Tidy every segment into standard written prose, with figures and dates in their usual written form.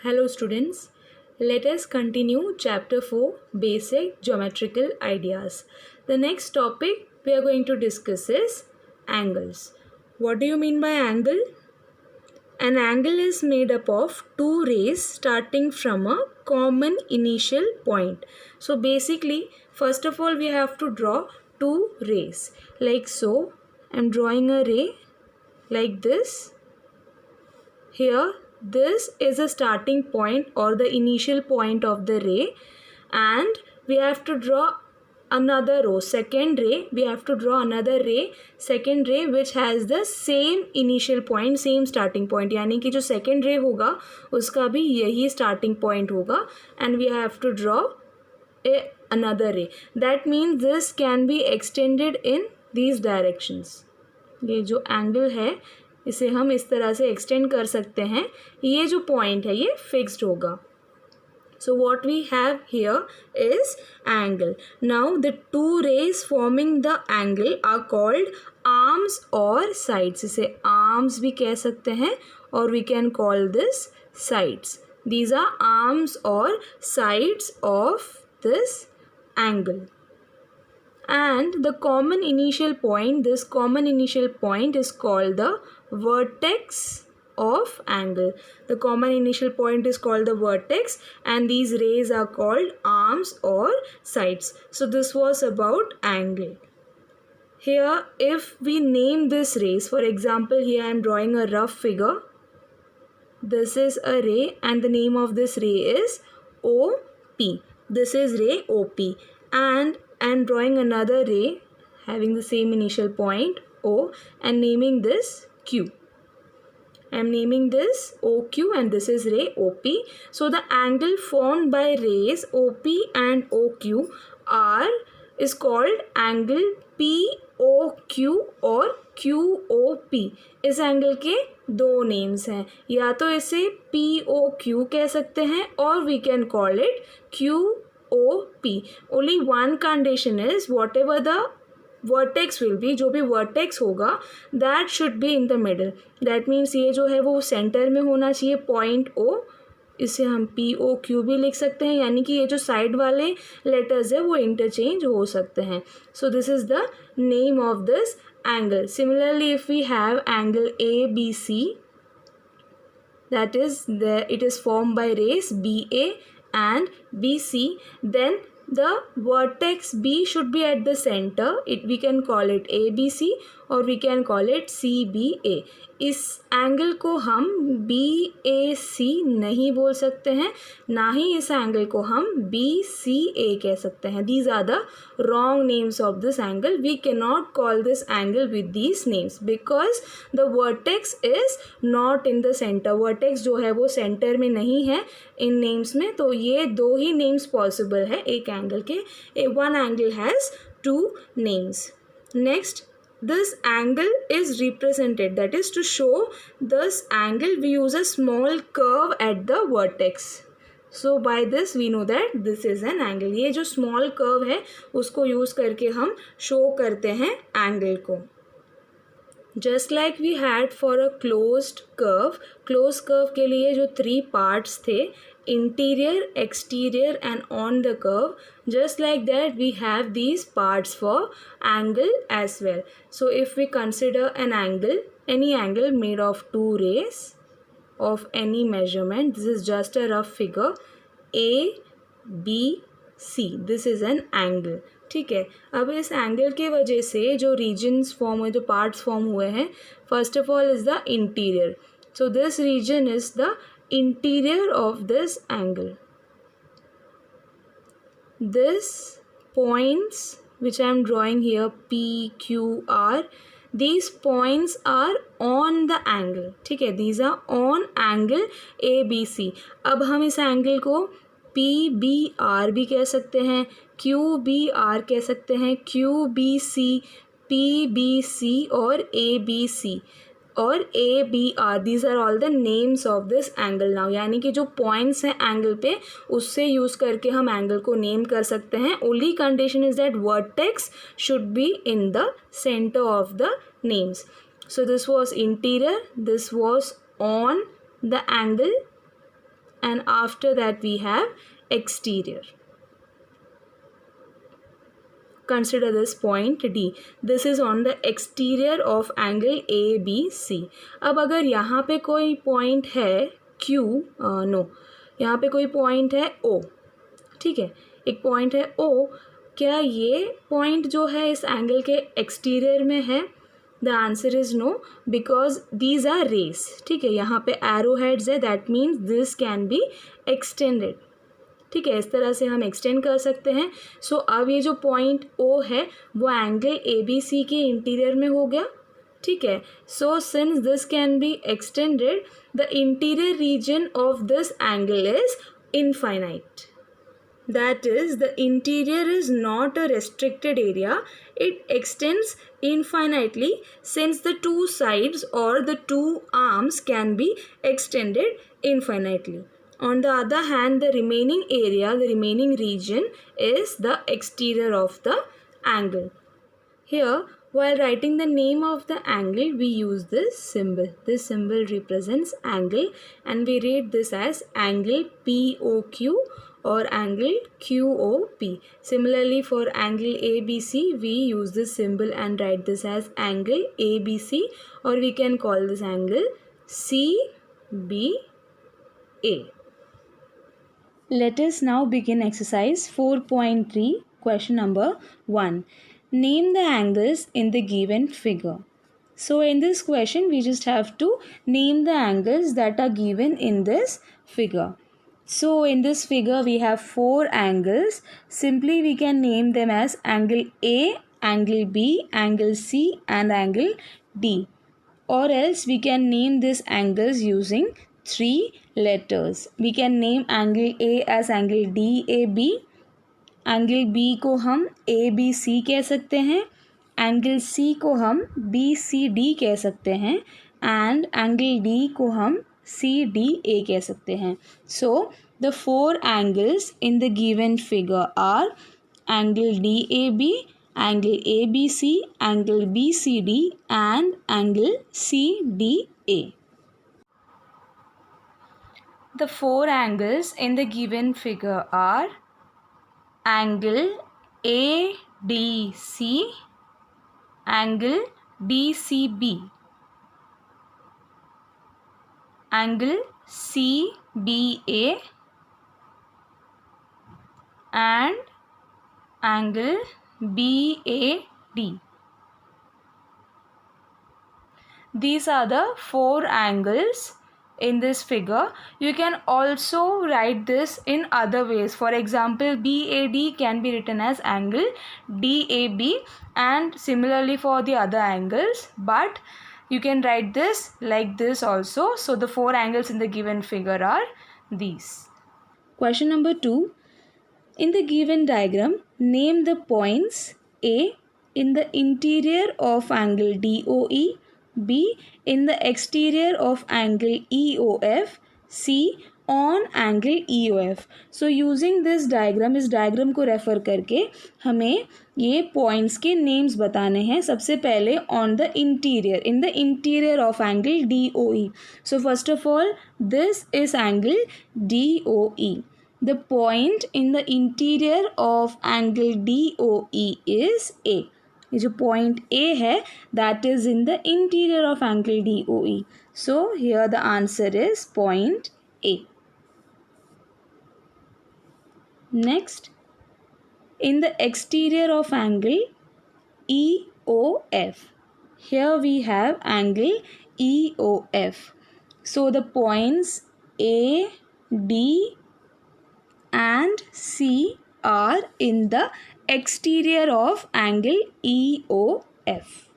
Hello students, let us continue chapter 4 basic geometrical ideas. The next topic we are going to discuss is angles. What do you mean by angle? An angle is made up of two rays starting from a common initial point. So basically, first of all we have to draw two rays like so. I am drawing a ray like this. Here this is a starting point or the initial point of the ray, and we have to draw another row, second ray. We have to draw another ray, second ray which has the same initial point, same starting point. यानी कि जो second ray होगा उसका भी यही starting point होगा, and we have to draw another ray. That means this can be extended in these directions. ये जो angle है इसे हम इस तरह से एक्सटेंड कर सकते हैं. ये जो पॉइंट है ये फिक्स्ड होगा. So what we have here is angle. Now the two rays forming the angle are called arms or sides. इसे arms भी कह सकते हैं और we can call this sides. These are arms or sides of this angle. And the common initial point, this common initial point is called the vertex of angle. The common initial point is called the vertex, and these rays are called arms or sides. So this was about angle. Here if we name this rays, for example here I am drawing a rough figure. This is a ray and the name of this ray is OP. This is ray OP, and I am drawing another ray having the same initial point O and naming this Q. I am naming this OQ and this is ray OP. So the angle formed by rays OP and OQ is called angle POQ और QOP. इस angle के दो names हैं, या तो इसे POQ कह सकते हैं और we can call it QOP. Only one condition is whatever the vertex will be, जो भी वर्टेक्स होगा that should be in the middle. That means ये जो है वो सेंटर में होना चाहिए पॉइंट ओ. इसे हम POQ भी लिख सकते हैं, यानी कि ये जो साइड वाले लेटर्स है वो इंटरचेंज हो सकते हैं. So this is the name of this angle. Similarly if we have angle ABC, that is it is formed by rays BA and BC, then the vertex B should be at the center. We can call it ABC or we can call it CBA. इस angle को हम BAC नहीं बोल सकते हैं, ना ही इस angle को हम BCA कह सकते हैं. These are the wrong names of this angle. We cannot call this angle with these names because the vertex is not in the center. Vertex जो है वो सेंटर में नहीं है इन नेम्स में. तो ये दो ही नेम्स पॉसिबल है एक एंगल के. One angle has two names. Next, this angle is represented, that is to show this angle we use a small curve at the vertex. So by this we know that this is an angle. ये जो small curve है उसको use करके हम show करते हैं angle को. Just like we had for a closed curve के लिए जो 3 parts थे, interior, exterior and on the curve, just like that we have these parts for angle as well. So if we consider an angle, any angle made of two rays of any measurement, this is just a rough figure, ABC, this is an angle. ठीक है. अब इस angle के वजह से जो regions form हुए, जो पार्ट्स फॉर्म हुए हैं, first of all is the interior. So this region is the interior of this angle. This points which I am drawing here P, Q, R, these points are on the angle. ठीक है, these are on angle ABC. अब हम इस angle को PBR भी कह सकते हैं, QBR कह सकते हैं, QBC, PBC और ABC और ABR. These are all the names of this angle now. यानी कि जो पॉइंट्स हैं एंगल पे उससे यूज़ करके हम एंगल को नेम कर सकते हैं. Only condition is that vertex should be in the centre of the names. So this was interior, this was on the angle and after that we have exterior. Consider this point D. This is on the exterior of angle ABC. अब अगर यहाँ पे कोई point है Q, no, यहाँ पे कोई point है O, ठीक है, एक पॉइंट है O, क्या ये पॉइंट जो है इस एंगल के एक्सटीरियर में है? The answer is no, because these are rays, ठीक है, यहाँ पे एरो हेड्स है, that means this can be extended, ठीक है, इस तरह से हम एक्सटेंड कर सकते हैं. सो अब ये जो पॉइंट O है वो एंगल ABC के इंटीरियर में हो गया, ठीक है. So since this can be extended, the interior region of this angle is infinite. That is, the interior is not a restricted area. It extends infinitely since the two sides or the two arms can be extended infinitely. On the other hand, the remaining area, the remaining region is the exterior of the angle. Here, while writing the name of the angle, we use this symbol. This symbol represents angle and we read this as angle POQ or angle QOP. Similarly, for angle ABC, we use this symbol and write this as angle ABC, or we can call this angle CBA. Let us now begin exercise 4.3, question number 1. Name the angles in the given figure. So in this question, we just have to name the angles that are given in this figure. So in this figure we have 4 angles. Simply we can name them as angle A, angle B, angle C and angle D. Or else we can name these angles using 3 letters. We can name angle A as angle DAB. Angle B को हम ABC कह सकते हैं. Angle C को हम BCD कह सकते हैं. And angle D को हम CDA कह सकते हैं. So the 4 angles in the given figure are angle DAB, angle ABC, angle BCD and angle CDA. The 4 angles in the given figure are angle ADC, angle DCB, angle CBA and angle BAD. These are the 4 angles in this figure. You can also write this in other ways. For example, BAD can be written as angle DAB and similarly for the other angles, but you can write this like this also. So the 4 angles in the given figure are these. Question number 2. In the given diagram, name the points A in the interior of angle DOE, B in the exterior of angle EOF, C on angle EOF. So using this diagram, इस diagram को refer करके हमें ये points के names बताने हैं. सबसे पहले on the interior, in the interior of angle DOE. So first of all, this is angle DOE. The point in the interior of angle DOE is A. ये जो point A है, that is in the interior of angle DOE. So here the answer is point A. Next, in the exterior of angle EOF. Here we have angle EOF. So the points A, D and C are in the exterior of angle EOF.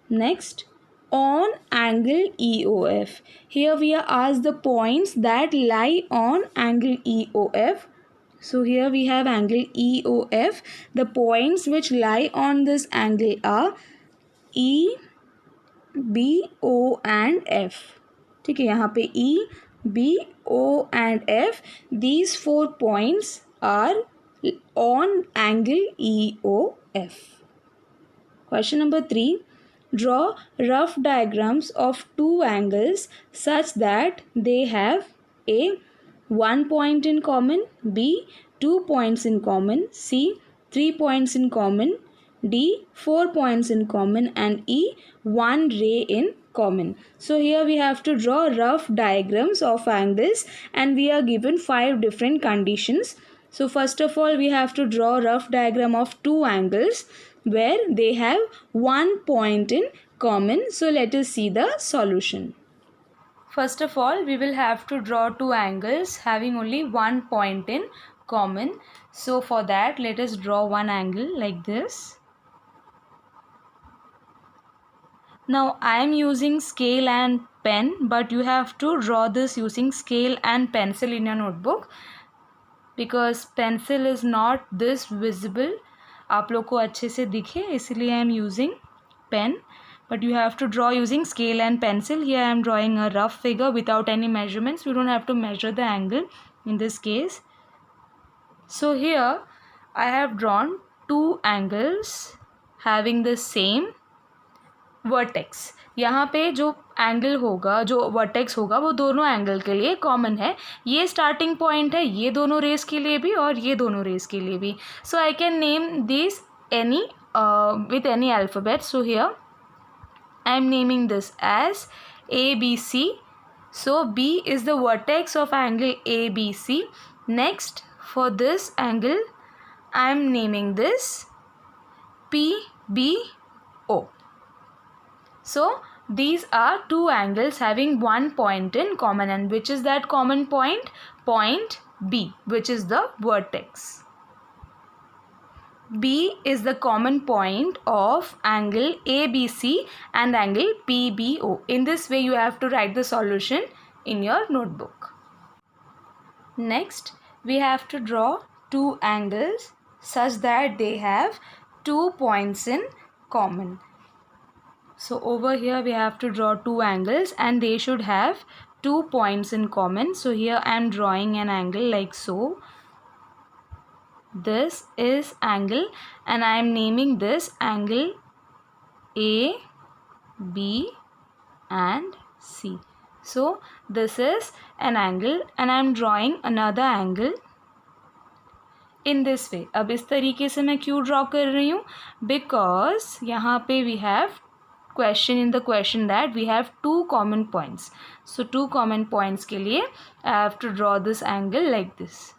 Next, on angle EOF. Here we are asked the points that lie on angle EOF. So here we have angle EOF. The points which lie on this angle are E, B, O and F. ठीक है, यहाँ पे E, B, O and F. These 4 points are on angle EOF. Question number 3. Draw rough diagrams of 2 angles such that they have A, 1 point in common, B, 2 points in common, C, 3 points in common, D, 4 points in common, and E, 1 ray in common. So here we have to draw rough diagrams of angles, and we are given 5 different conditions. So first of all, we have to draw rough diagram of 2 angles where they have 1 point in common. So let us see the solution. First of all, we will have to draw 2 angles having only 1 point in common. So for that, let us draw one angle like this. Now I am using scale and pen, but you have to draw this using scale and pencil in your notebook, because pencil is not this visible. आप लोग को अच्छे से दिखे इसलिए I am using pen, but you have to draw using scale and pencil. Here I am drawing a rough figure without any measurements. You don't have to measure the angle in this case. So here I have drawn 2 angles having the same vertex. यहाँ पे जो angle होगा, जो vertex होगा, वो दोनों angle के लिए कॉमन है. ये स्टार्टिंग पॉइंट है ये दोनों रेस के लिए भी और ये दोनों रेस के लिए भी. So I can name this any with any alphabet. So here I am naming this as ABC. So B is the vertex of angle ABC. Next, for this angle I am naming this PBO. So these are 2 angles having 1 point in common, and which is that common point? Point B, which is the vertex. B is the common point of angle ABC and angle PBO. In this way you have to write the solution in your notebook. Next, we have to draw 2 angles such that they have 2 points in common. So over here we have to draw 2 angles and they should have 2 points in common. So here I am drawing an angle like so. This is angle and I am naming this angle A, B and C. So this is an angle and I am drawing another angle in this way. अब इस तरीके से मैं क्यों draw कर रही हूँ? Because यहाँ पे we have in the question that we have 2 common points. So 2 common points के लिए I have to draw this angle like this.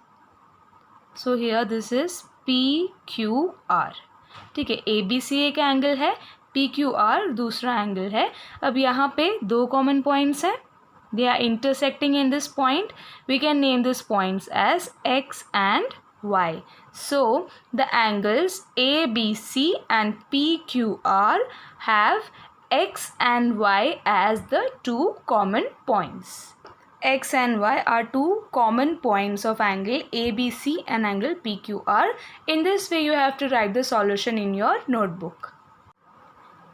So here this is PQR. ठीक है, ABC एक एंगल है, PQR दूसरा एंगल है. अब यहाँ पे 2 common points हैं. They are intersecting in this point. We can name these points as X and Y. So the angles ABC and PQR have X and Y as the 2 common points. X and Y are 2 common points of angle ABC and angle PQR. In this way you have to write the solution in your notebook.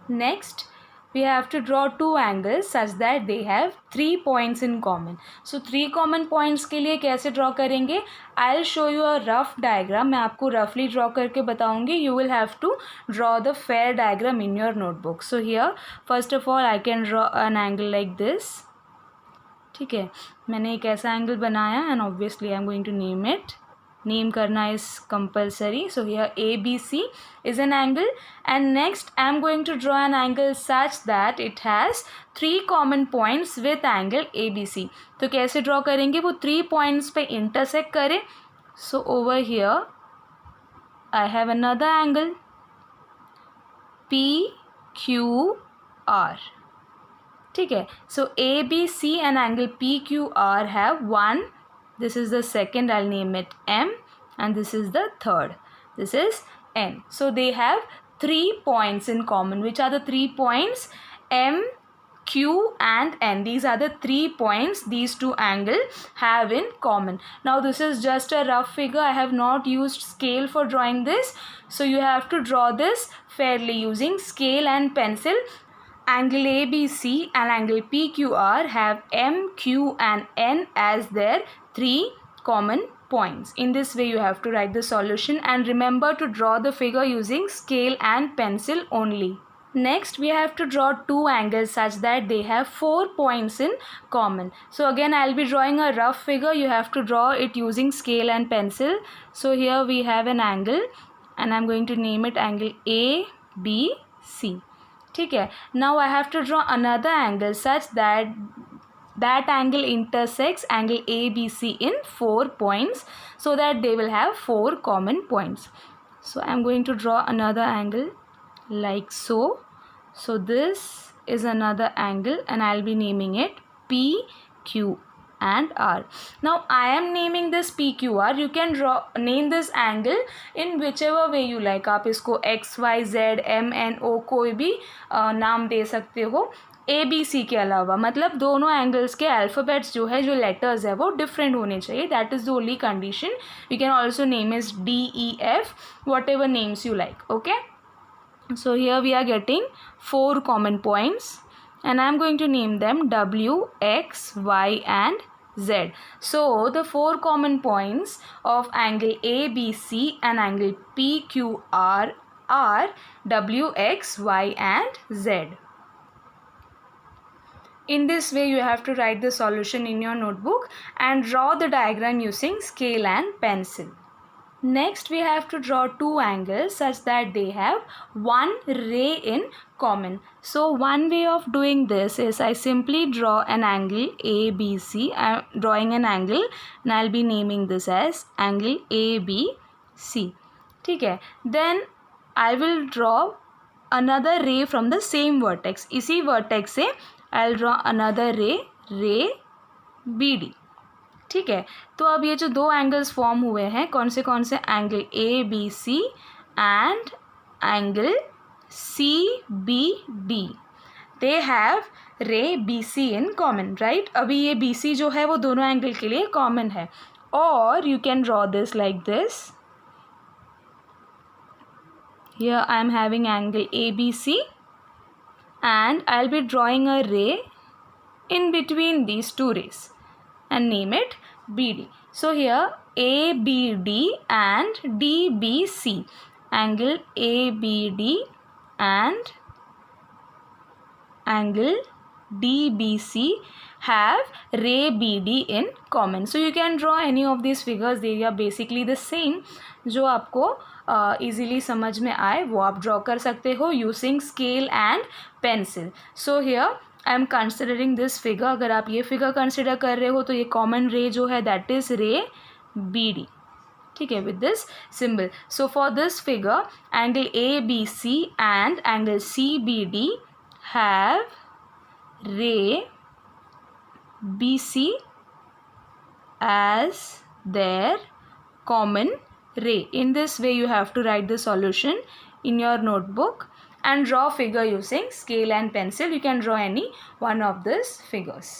Next, we have to draw 2 angles such that they have 3 points in common. So 3 common points के लिए कैसे draw करेंगे? I'll show you a rough diagram. मैं आपको roughly draw करके बताऊंगी. You will have to draw the fair diagram in your notebook. So here, first of all, I can draw an angle like this. ठीक है, मैंने एक ऐसा angle बनाया and obviously I'm going to name it. Name करना is compulsory. So here ABC is an angle and next I am going to draw an angle such that it has 3 common points with angle ABC. तो कैसे draw करेंगे? वो 3 points पे intersect करें. So over here I have another angle PQR. ठीक है, so ABC and angle PQR have 1. This is the second, I'll name it M, and this is the third, this is N. So they have 3 points in common. Which are the 3 points? M, Q and N. These are the 3 points these 2 angles have in common. Now this is just a rough figure. I have not used scale for drawing this. So you have to draw this fairly using scale and pencil. Angle ABC and angle PQR have M, Q and N as their 3 common points. In this way you have to write the solution and remember to draw the figure using scale and pencil only. Next, we have to draw two angles such that they have 4 points in common. So again, I'll be drawing a rough figure. You have to draw it using scale and pencil. So here we have an angle and I'm going to name it angle ABC. Okay. Now I have to draw another angle such that that angle intersects angle ABC in 4 points so that they will have 4 common points. So I'm going to draw another angle like so. So this is another angle and I'll be naming it PQ and R. Now I am naming this PQR. You can name this angle in whichever way you like. आप इसको X, Y, Z, M, N, O कोई भी नाम दे सकते हो ABC के अलावा. मतलब दोनों एंगल्स के अल्फ़ाबेट्स जो है, जो लेटर्स है, वो डिफरेंट होने चाहिए. That is the only condition. You can also name is DEF, what ever names you like. Okay. So here we are getting 4 common points and I am going to name them W, X, Y and Z. So the 4 common points of angle ABC and angle PQR are W, X, Y and Z. In this way you have to write the solution in your notebook and draw the diagram using scale and pencil. Next, we have to draw two angles such that they have one ray in common. So one way of doing this is I simply draw an angle ABC. I am drawing an angle and I'll be naming this as angle ABC. ठीक है. Then I will draw another ray from the same vertex. इसी vertex से I'll draw another ray BD. ठीक है. तो अब ये जो दो एंगल्स फॉर्म हुए हैं, कौन से angle ABC and angle CBD, they have रे BC इन कॉमन, राइट. अभी ये BC जो है वो दोनों एंगल के लिए कॉमन है. और you can draw this like this. Here I am having angle ABC and I'll be drawing a ray in between these two rays and name it BD. So here ABD and DBC, angle ABD and angle DBC have ray BD in common. So you can draw any of these figures. They are basically the same. जो आपको easily समझ में आए वो आप draw कर सकते हो using scale and pencil. So here I am considering this figure. अगर आप ये फिगर कंसिडर कर रहे हो तो ये कॉमन रे जो है दैट इज़ रे BD. ठीक है, with this symbol. So for this figure angle ABC and angle CBD have रे BC as their common ray. In this way you have to write the solution in your notebook and draw figure using scale and pencil. You can draw any one of these figures.